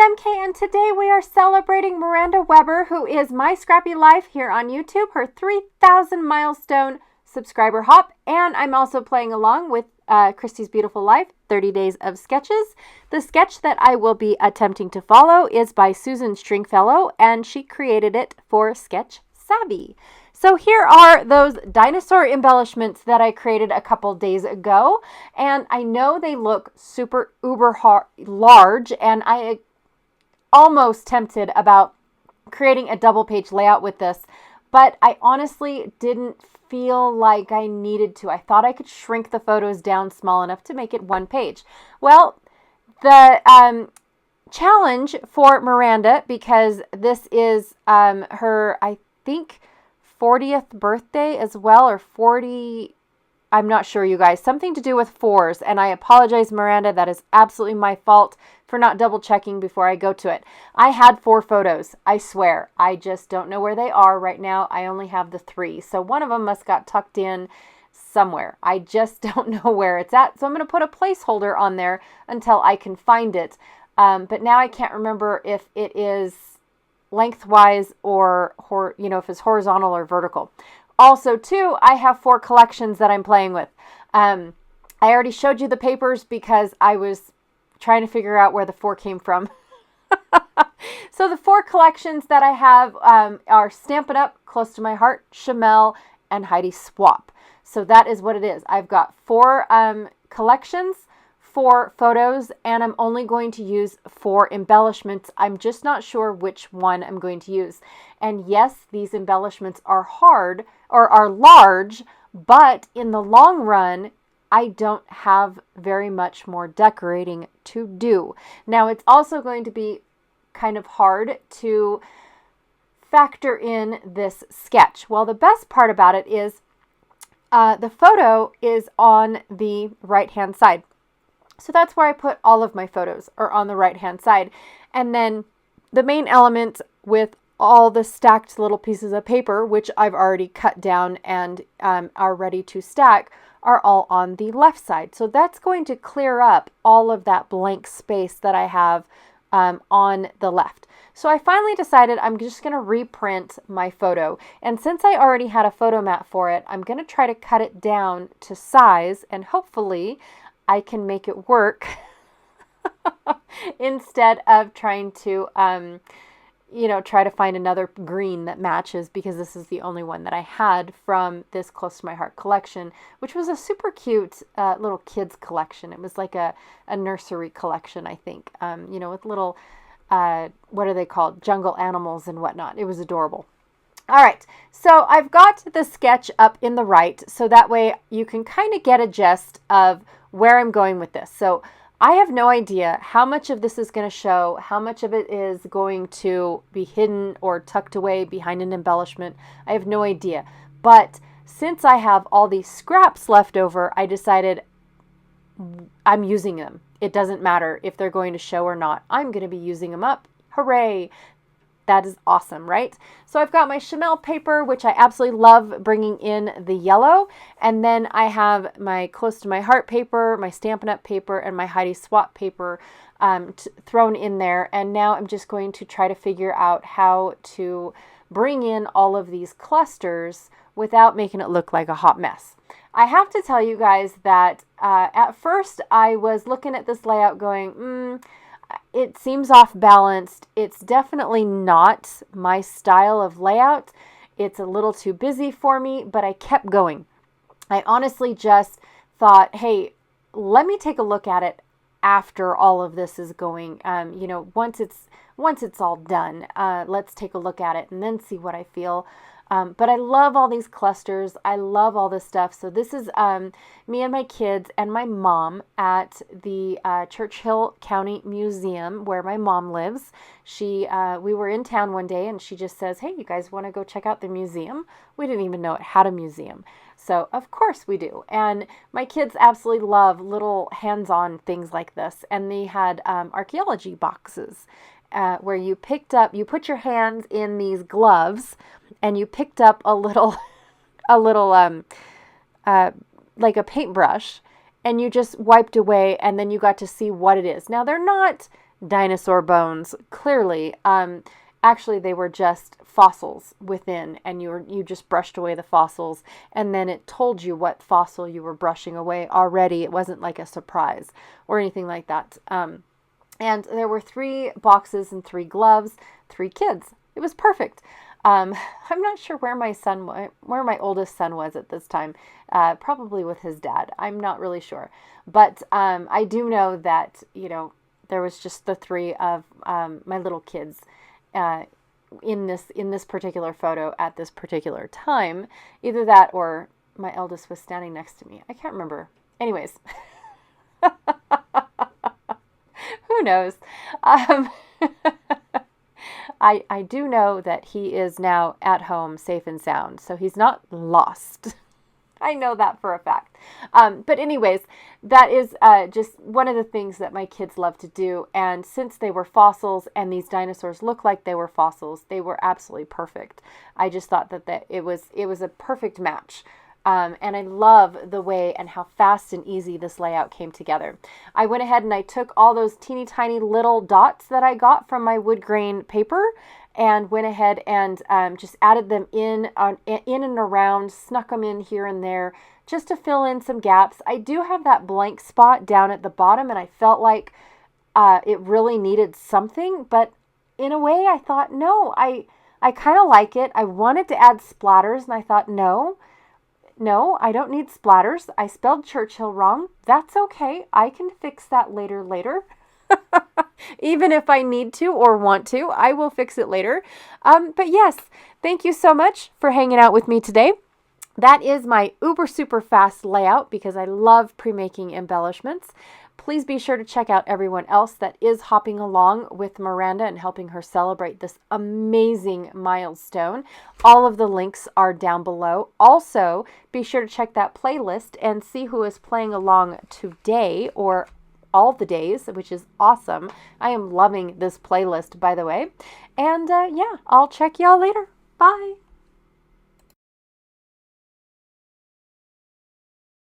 MK, and today we are celebrating Miranda Weber, who is My Scrappy Life here on YouTube, her 3,000 milestone subscriber hop, and I'm also playing along with Christy's Beautiful Life, 30 Days of Sketches. The sketch that I will be attempting to follow is by Susan Stringfellow, and she created it for Sketch Savvy. So here are those dinosaur embellishments that I created a couple days ago, and I know they look super uber large, and I almost tempted about creating a double page layout with this, but I honestly didn't feel like I needed to. I thought I could shrink the photos down small enough to make it one page. Well, the challenge for Miranda, because this is her, I think, 40th birthday as well, or 40, I'm not sure, you guys, something to do with fours, and I apologize, Miranda, that is absolutely my fault for not double checking before I go to it. I had 4 photos, I swear. I just don't know where they are right now. I only have the 3, so one of them must got tucked in somewhere. I just don't know where it's at, so I'm going to put a placeholder on there until I can find it, but now I can't remember if it is lengthwise or if it's horizontal or vertical. Also, too, I have 4 collections that I'm playing with. I already showed you the papers because I was trying to figure out where the 4 came from. So the 4 collections that I have are Stampin' Up, Close to My Heart, Chamel, and Heidi Swap. So that is what it is. I've got 4 collections, 4 photos, and I'm only going to use 4 embellishments. I'm just not sure which one I'm going to use. And yes, these embellishments are hard or are large, but in the long run, I don't have very much more decorating to do. Now, it's also going to be kind of hard to factor in this sketch. Well, the best part about it is the photo is on the right-hand side. So that's where I put all of my photos, are on the right-hand side. And then the main element with all the stacked little pieces of paper, which I've already cut down and are ready to stack, are all on the left side. So that's going to clear up all of that blank space that I have on the left. So I finally decided I'm just going to reprint my photo. And since I already had a photo mat for it, I'm going to try to cut it down to size, and hopefully I can make it work instead of trying to, try to find another green that matches, because this is the only one that I had from this Close to My Heart collection, which was a super cute little kids collection. It was like a nursery collection, I think, with little, what are they called? Jungle animals and whatnot. It was adorable. All right, so I've got the sketch up in the right, so that way you can kind of get a gist of where I'm going with this. So I have no idea how much of this is going to show, how much of it is going to be hidden or tucked away behind an embellishment. I have no idea. But since I have all these scraps left over, I decided I'm using them. It doesn't matter if they're going to show or not. I'm going to be using them up. Hooray! That is awesome, right? So I've got my Chamel paper, which I absolutely love bringing in the yellow. And then I have my Close to My Heart paper, my Stampin' Up paper, and my Heidi Swap paper thrown in there. And now I'm just going to try to figure out how to bring in all of these clusters without making it look like a hot mess. I have to tell you guys that at first I was looking at this layout going, it seems off balanced. It's definitely not my style of layout. It's a little too busy for me, but I kept going. I honestly just thought, hey, let me take a look at it after all of this is going. Once it's all done, let's take a look at it and then see what I feel. But I love all these clusters. I love all this stuff. So this is me and my kids and my mom at the Churchill County Museum where my mom lives. We were in town one day and she just says, hey, you guys want to go check out the museum? We didn't even know it had a museum. So of course we do. And my kids absolutely love little hands-on things like this. And they had archaeology boxes where you put your hands in these gloves and you picked up a little like a paintbrush, and you just wiped away, and then you got to see what it is. Now, they're not dinosaur bones, clearly. Actually, they were just fossils within, and you just brushed away the fossils, and then it told you what fossil you were brushing away already. It wasn't like a surprise or anything like that. And there were 3 boxes and 3 gloves, 3 kids. It was perfect. I'm not sure where my oldest son was at this time. Probably with his dad. I'm not really sure, but I do know that there was just the 3 of my little kids in this particular photo at this particular time. Either that or my eldest was standing next to me. I can't remember. Anyways, who knows? I do know that he is now at home, safe and sound, so he's not lost. I know that for a fact. But anyways, that is just one of the things that my kids love to do. And since they were fossils and these dinosaurs look like they were fossils, they were absolutely perfect. I just thought that it was a perfect match. And I love the way and how fast and easy this layout came together. I went ahead and I took all those teeny tiny little dots that I got from my wood grain paper and went ahead and just added them in and around, snuck them in here and there just to fill in some gaps. I do have that blank spot down at the bottom, and I felt like it really needed something, but in a way I thought, no, I kind of like it. I wanted to add splatters, and I thought, no, I don't need splatters. I spelled Churchill wrong. That's okay. I can fix that later. Even if I need to or want to, I will fix it later. But yes, thank you so much for hanging out with me today. That is my uber super fast layout because I love pre-making embellishments. Please be sure to check out everyone else that is hopping along with Miranda and helping her celebrate this amazing milestone. All of the links are down below. Also, be sure to check that playlist and see who is playing along today or all the days, which is awesome. I am loving this playlist, by the way. And yeah, I'll check y'all later. Bye.